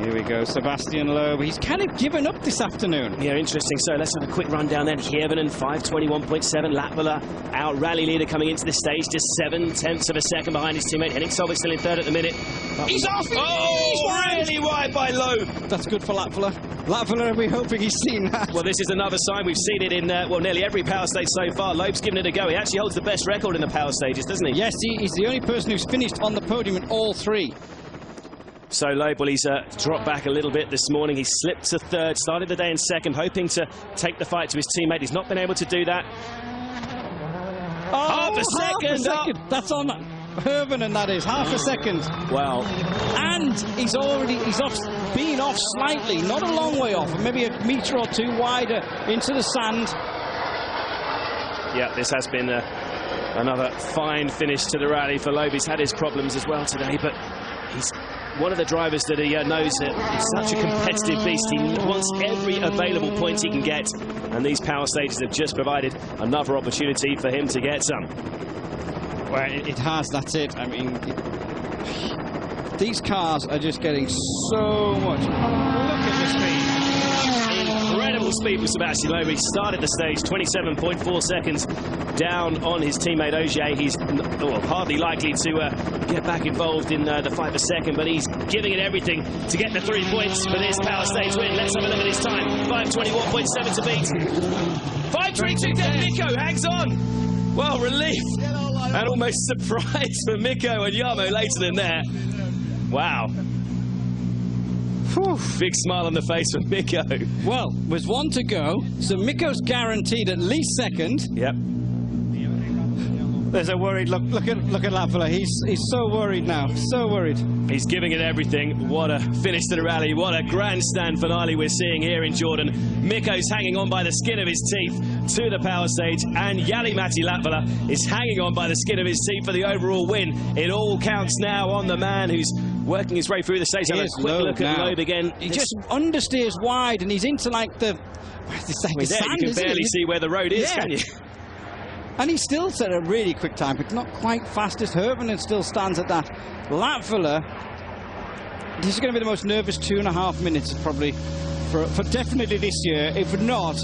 Here we go, Sebastian Loeb. He's kind of given up this afternoon. Yeah, interesting. So let's have a quick rundown then. Hirvonen, 5:21.7. Latvala, our rally leader coming into this stage, just 0.7 of a second behind his teammate. Henning Solberg still in third at the minute. He's off! Oh, really wide by Loeb. That's good for Latvala. Latvala, we're hoping he's seen that. Well, this is another sign. We've seen it in, well, nearly every power stage so far. Loeb's given it a go. He actually holds the best record in the power stages, doesn't he? Yes, he's the only person who's finished on the podium in all three. So Loeb, well, he's dropped back a little bit this morning. He slipped to third, started the day in second, hoping to take the fight to his teammate. He's not been able to do that. Oh, half a second. That's on Hirvonen, that is. Half a second. Wow. And he's off, been off slightly, not a long way off, maybe a metre or two wider into the sand. Yeah, this has been another fine finish to the rally for Loeb. He's had his problems as well today, but he's one of the drivers that he knows that it's such a competitive beast. He wants every available point he can get, and these power stages have just provided another opportunity for him to get some. Well, it has, that's it. I mean, these cars are just getting so much. Look at the speed. Incredible speed for Sebastian Loeb. He started the stage 27.4 seconds down on his teammate Ogier. He's hardly likely to get back involved in the fight for second, but he's giving it everything to get the 3 points for this power stage win. Let's have a look at his time. 5:21.7 to beat. 5:22. Mikko hangs on. Well, relief and almost surprise for Mikko and Jarmo Lehtinen there. Wow. Whew. Big smile on the face for Mikko. Well, there's one to go, so Mikko's guaranteed at least second. Yep. There's a worried look. Look at Latvala. He's so worried now. So worried. He's giving it everything. What a finish to the rally. What a grandstand finale we're seeing here in Jordan. Mikko's hanging on by the skin of his teeth to the power stage, and Jari-Matti Latvala is hanging on by the skin of his teeth for the overall win. It all counts now on the man who's working his way through the stage. Have a quick look at Loeb again. He just understeers wide, and he's into like the sand. You can barely see where the road is, can you? And he still set a really quick time, but not quite fastest. Hirvonen still stands at that. Latvala, this is going to be the most nervous 2.5 minutes probably for definitely this year, if not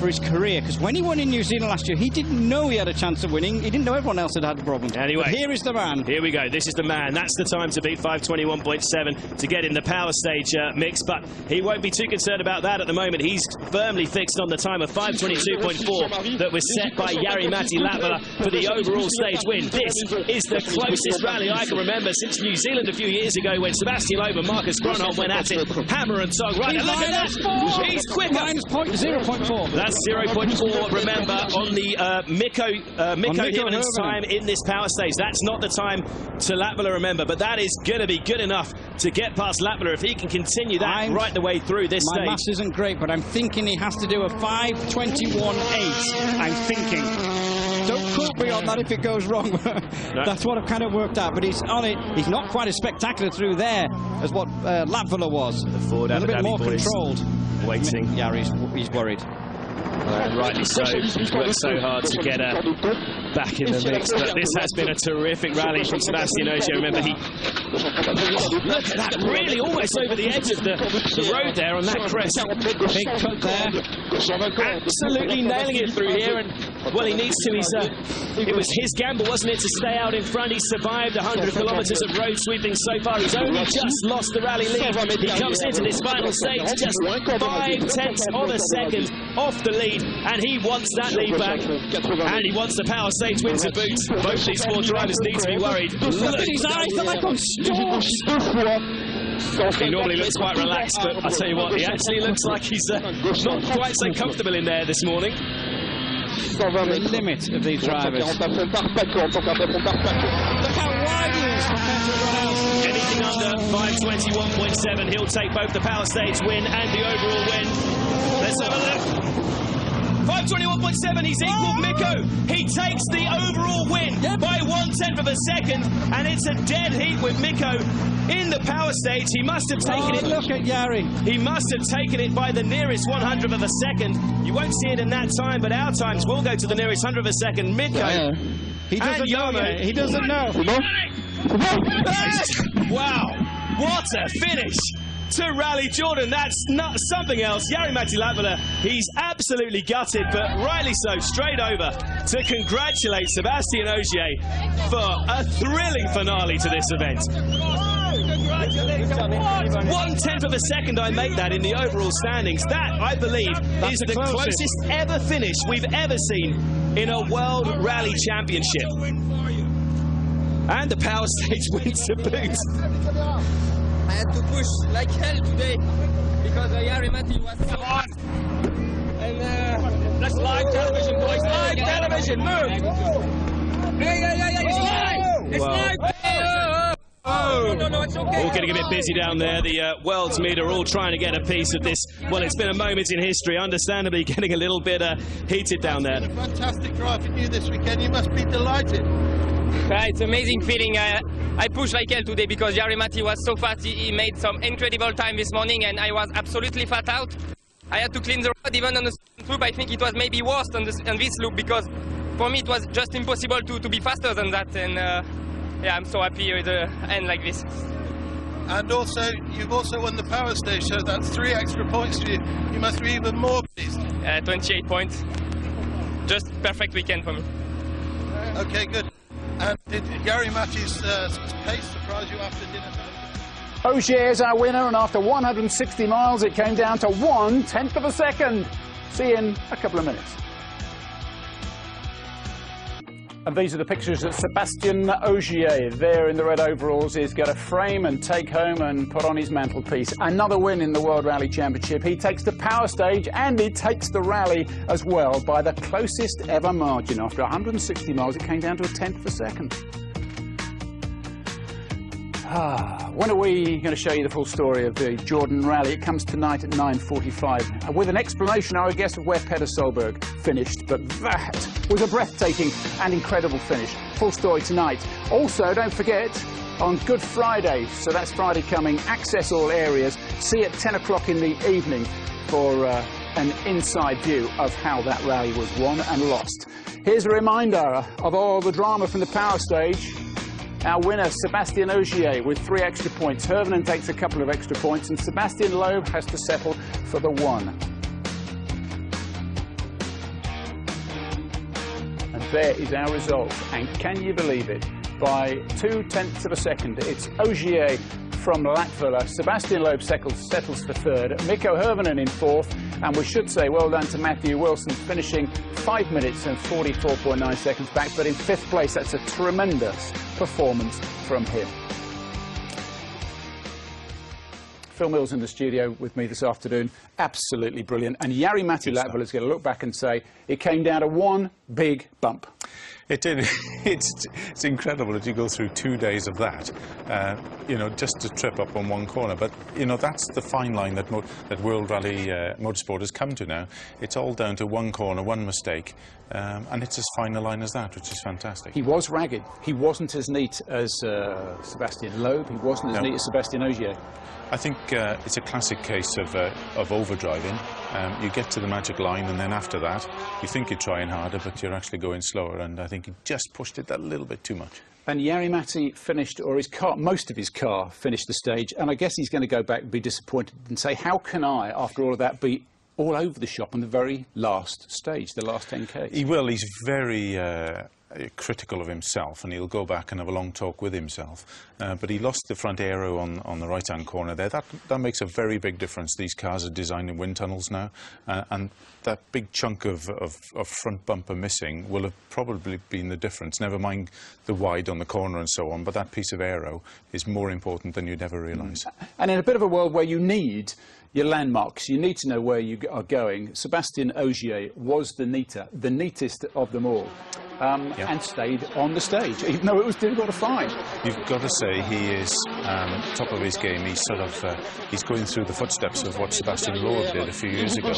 for his career, because when he won in New Zealand last year, he didn't know he had a chance of winning. He didn't know everyone else had a problem. Anyway, but here is the man. Here we go. This is the man. That's the time to beat 5:21.7 to get in the power stage mix, but he won't be too concerned about that at the moment. He's firmly fixed on the time of 5:22.4 that was set by Jari-Matti Latvala for the overall stage win. This is the closest rally I can remember since New Zealand a few years ago when Sebastian Loeb and Marcus Gronholm went at it, hammer and tong. Right, and look at that! He's quicker! Minus 0.4. That's 0.4, remember, on the Mikko Hirvonen's time in this power stage. That's not the time to Latvala, remember, but that is going to be good enough to get past Latvala if he can continue that right the way through this stage. My maths isn't great, but I'm thinking he has to do a 5:21.8. I'm thinking. Don't quote me on that if it goes wrong. No. That's what I've kind of worked out, but he's on it. He's not quite as spectacular through there as what Latvala was. The Ford a little bit more controlled. Waiting. Yeah, he's worried. And rightly so. He's worked so hard to get back in the mix. But this has been a terrific rally from Sebastian Ogier. Remember, look at that, really almost over the edge of the road there on that crest. Big cut there. Absolutely nailing it through here. And, well, he needs to. It was his gamble, wasn't it, to stay out in front. He survived 100 kilometres of road sweeping so far. He's only just lost the rally lead. He comes into this final stage just 5/10 of a second off the lead, and he wants that lead back, and he wants the power stage win to boot. Both these four drivers need to be worried. Look at his eyes, they're like on stalks. He normally looks quite relaxed, but I tell you what, he actually looks like he's not quite so comfortable in there this morning. The limit of these drivers. Look how wide he is compared to everyone else. Anything under 5:21.7, he'll take both the power stage win and the overall win. Let's have a look. 5:21.7, he's equalled Mikko. He takes the overall win by 1/10 of a second, and it's a dead heat with Mikko in the power stage. He must have taken it. Look at Jari. He must have taken it by the nearest 100th of a second. You won't see it in that time, but our times will go to the nearest 100th of a second. Mikko. He doesn't know yet. He doesn't know. Wow, what a finish. to rally. Jordan, that's not something else. Jari-Matti Latvala, he's absolutely gutted, but rightly so, straight over to congratulate Sébastien Ogier for a thrilling finale to this event. 1/10 of a second I make that in the overall standings. That, I believe, is the closest ever finish we've ever seen in a World Rally Championship. And the power stage wins to boot. I had to push like hell today because Jari-Matti was so hard. And that's live television, boys. Live television, move! It's live! It's live! No, it's okay. All getting a bit busy down there. The world's media are all trying to get a piece of this. Well, it's been a moment in history, understandably getting a little bit heated down there. It's a fantastic drive for you this weekend. You must be delighted. It's an amazing feeling. I pushed like hell today because Jari-Matti was so fast. He made some incredible time this morning, and I was absolutely flat out. I had to clean the road even on the loop. I think it was maybe worse on this loop because for me it was just impossible to be faster than that. And yeah, I'm so happy with the end like this. And also, you've also won the power stage, so that's 3 extra points for you. You must be even more pleased. 28 points. Just perfect weekend for me. Okay, good. And did Jari-Matti's pace surprise you after dinner? Ogier is our winner, and after 160 miles, it came down to 1/10 of a second. See you in a couple of minutes. And these are the pictures that Sébastien Ogier, there in the red overalls, is going to frame and take home and put on his mantelpiece. Another win in the World Rally Championship. He takes the power stage and he takes the rally as well by the closest ever margin. After 160 miles, it came down to 1/10 of a second. When are we going to show you the full story of the Jordan Rally? It comes tonight at 9:45 with an explanation, I guess, of where Petter Solberg finished. But that was a breathtaking and incredible finish. Full story tonight. Also, don't forget, on Good Friday, so that's Friday coming, access all areas. See at 10 o'clock in the evening for an inside view of how that rally was won and lost. Here's a reminder of all the drama from the power stage. Our winner, Sébastien Ogier, with 3 extra points. Hirvonen takes a couple of extra points, and Sébastien Loeb has to settle for the 1. And there is our result. And can you believe it? By 2/10 of a second, it's Ogier from Latvala. Sébastien Loeb settles for 3rd. Mikko Hirvonen in 4th. And we should say well done to Matthew Wilson, finishing 5 minutes and 44.9 seconds back. But in 5th place, that's a tremendous performance from him. Phil Mills in the studio with me this afternoon. Absolutely brilliant. And Jari-Matti Latvala is going to look back and say it came down to 1 big bump. It did. It's incredible that you go through 2 days of that, you know, just to trip up on 1 corner. But, you know, that's the fine line that World Rally Motorsport has come to now. It's all down to 1 corner, 1 mistake, and it's as fine a line as that, which is fantastic. He was ragged. He wasn't as neat as Sébastien Loeb. He wasn't as neat as Sébastien Ogier. I think it's a classic case of overdriving. You get to the magic line, and then after that, you think you're trying harder, but you're actually going slower, and I think he just pushed it that little bit too much. And Jari-Matti finished, or his car, most of his car finished the stage, and I guess he's going to go back and be disappointed and say, how can I, after all of that, be all over the shop on the very last stage, the last 10K? He will. He's very critical of himself, and he'll go back and have a long talk with himself. But he lost the front aero on the right-hand corner there. That makes a very big difference. These cars are designed in wind tunnels now, and that big chunk of front bumper missing will have probably been the difference. Never mind the wide on the corner and so on, but that piece of aero is more important than you'd ever realise. And in a bit of a world where you need your landmarks, you need to know where you are going, Sébastien Ogier was the neatest of them all. And stayed on the stage, even though it was difficult to find. You've got to say he is top of his game. He's sort of he's going through the footsteps of what Sébastien Loeb did a few years ago.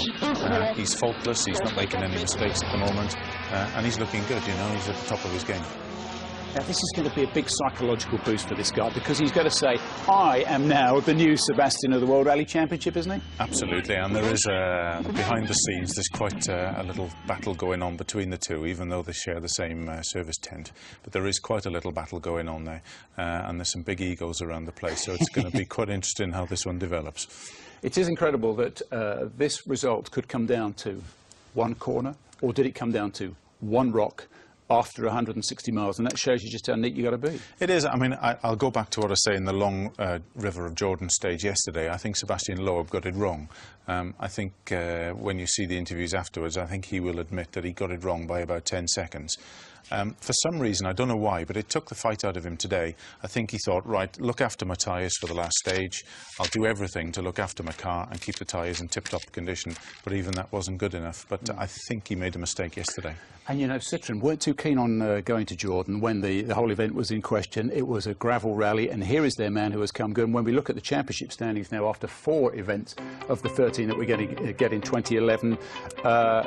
He's faultless. He's not making any mistakes at the moment, and he's looking good. You know, he's at the top of his game. Now, this is going to be a big psychological boost for this guy, because he's going to say, I am now the new Sebastian of the World Rally Championship, isn't he? Absolutely, and there is, behind the scenes, there's quite a little battle going on between the two, even though they share the same service tent. But there is quite a little battle going on there, and there's some big egos around the place, so it's going to be quite interesting how this one develops. It is incredible that this result could come down to one corner, or did it come down to one rock after 160 miles, and that shows you just how neat you got to be. It is. I mean, I'll go back to what I say in the long River of Jordan stage yesterday. I think Sebastian Loeb got it wrong. I think when you see the interviews afterwards, I think he will admit that he got it wrong by about 10 seconds. For some reason, I don't know why, but it took the fight out of him today. I think he thought, right, look after my tyres for the last stage. I'll do everything to look after my car and keep the tyres in tip-top condition. But even that wasn't good enough. But I think he made a mistake yesterday. And, you know, Citroën weren't too keen on going to Jordan when the whole event was in question. It was a gravel rally, and here is their man who has come good. And when we look at the championship standings now, after 4 events of the 13 that we're going to get in 2011,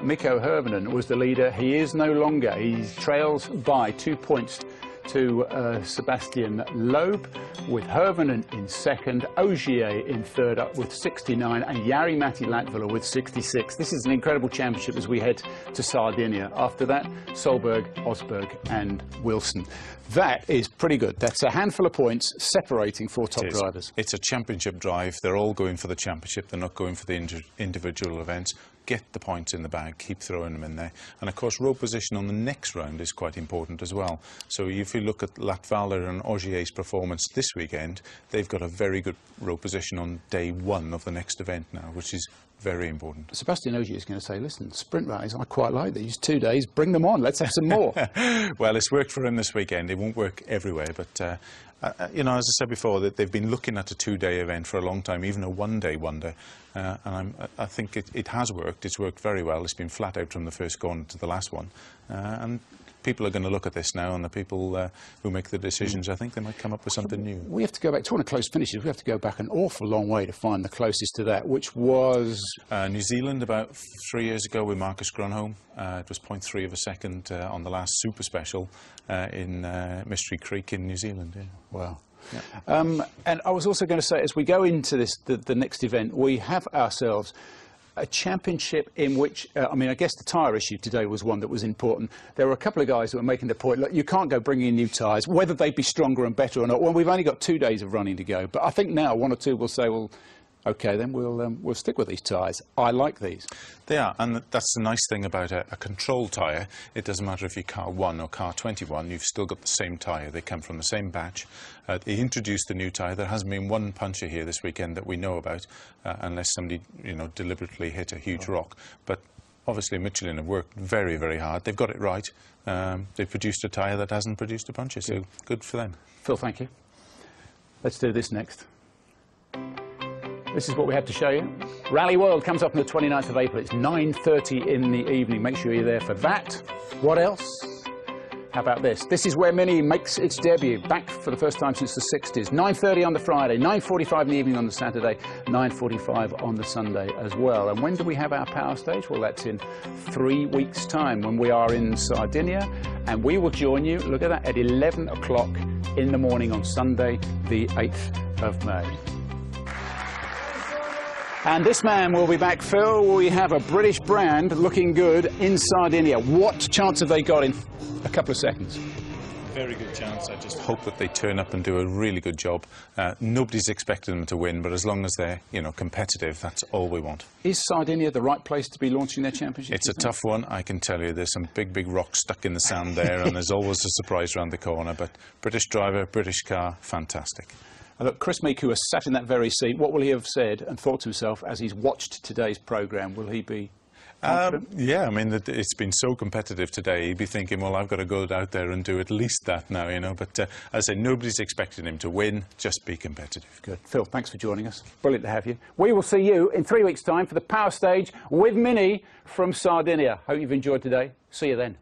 Mikko Hirvonen was the leader. He is no longer. He trails by 2 points to Sebastian Loeb, with Hirvonen in second, Ogier in third up with 69, and Jari-Matti Latvala with 66. This is an incredible championship as we head to Sardinia. After that, Solberg, Osberg and Wilson. That is pretty good. That's a handful of points separating 4 top drivers. It's a championship drive. They're all going for the championship. They're not going for the individual events. Get the points in the bag, keep throwing them in there. And of course, road position on the next round is quite important as well. So if you look at Latvala and Ogier's performance this weekend, they've got a very good road position on day 1 of the next event now, which is very important. Sebastian Ogier is going to say, listen, sprint rallies, I quite like these 2 days, bring them on, let's have some more. Well, it's worked for him this weekend. It won't work everywhere, but you know, as I said before, that they've been looking at a 2-day event for a long time, even a 1-day wonder, and I think it has worked. It's worked very well. It's been flat out from the first corner to the last one, and people are going to look at this now, and the people who make the decisions, I think they might come up with something new. We have to go back, talking of close finishes, we have to go back an awful long way to find the closest to that, which was... New Zealand about 3 years ago with Marcus Grönholm. It was 0.3 of a second on the last super special in Mystery Creek in New Zealand. Yeah. Wow. Yeah. And I was also going to say, as we go into this, the next event, we have ourselves a championship in which, I mean, I guess the tyre issue today was one that was important. There were a couple of guys that were making the point, look, you can't go bringing in new tyres, whether they be stronger and better or not. Well, we've only got 2 days of running to go. But I think now 1 or 2 will say, well, OK, then we'll stick with these tyres. I like these. They are, and that's the nice thing about a control tyre. It doesn't matter if you're car 1 or car 21, you've still got the same tyre. They come from the same batch. They introduced a new tyre. There hasn't been one puncher here this weekend that we know about, unless somebody, you know, deliberately hit a huge rock. But obviously Michelin have worked very, very hard. They've got it right. They've produced a tyre that hasn't produced a puncher, so good for them. Phil, thank you. Let's do this next. This is what we have to show you. Rally World comes up on the 29th of April. It's 9:30 in the evening. Make sure you're there for that. What else? How about this? This is where Mini makes its debut, back for the first time since the 60s. 9:30 on the Friday, 9:45 in the evening on the Saturday, 9:45 on the Sunday as well. And when do we have our power stage? Well, that's in 3 weeks' time, when we are in Sardinia. And we will join you, look at that, at 11 o'clock in the morning on Sunday, the 8th of May. And this man will be back. Phil, we have a British brand looking good in Sardinia. What chance have they got in a couple of seconds? Very good chance. I just hope that they turn up and do a really good job. Nobody's expecting them to win, but as long as they're, you know, competitive, that's all we want. Is Sardinia the right place to be launching their championship? It's a tough one, I can tell you. There's some big, big rocks stuck in the sand there, and there's always a surprise around the corner. But British driver, British car, fantastic. Look, Chris Meek, who has sat in that very seat, what will he have said and thought to himself as he's watched today's programme? Will he be confident? Yeah, I mean, it's been so competitive today. He'd be thinking, well, I've got to go out there and do at least that now, you know. But as I say, nobody's expecting him to win. Just be competitive. Good. Phil, thanks for joining us. Brilliant to have you. We will see you in 3 weeks' time for the power stage with Mini from Sardinia. Hope you've enjoyed today. See you then.